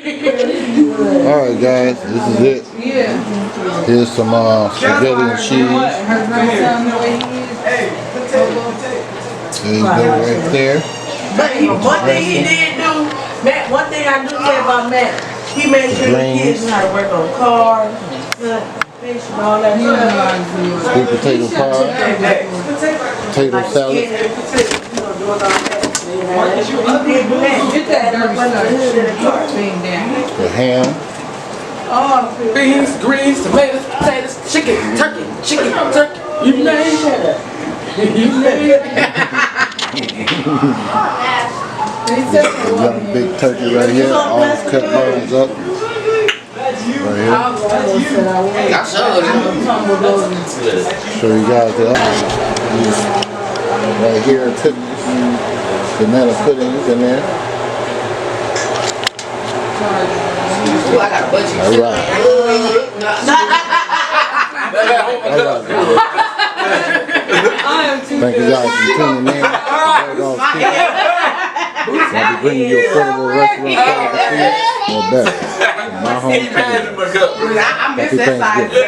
Alright guys, this is it. Here's some spaghetti and cheese. There you go right there. But one thing he did do, Matt, one thing I do say about Matt, he made sure the kids knew how to work on cars, fish and all that stuff. Sweet potato pie, potato salad. The ham. Beans, greens, tomatoes, potatoes, chicken, turkey. You name it. Young big turkey right here, all cut bones up. Right here. Show you guys the right here, took banana puddings in there. Alright. Thank you guys for tuning in. I'll be bringing you affordable restaurant quality food or better. My home. Happy Thanksgiving.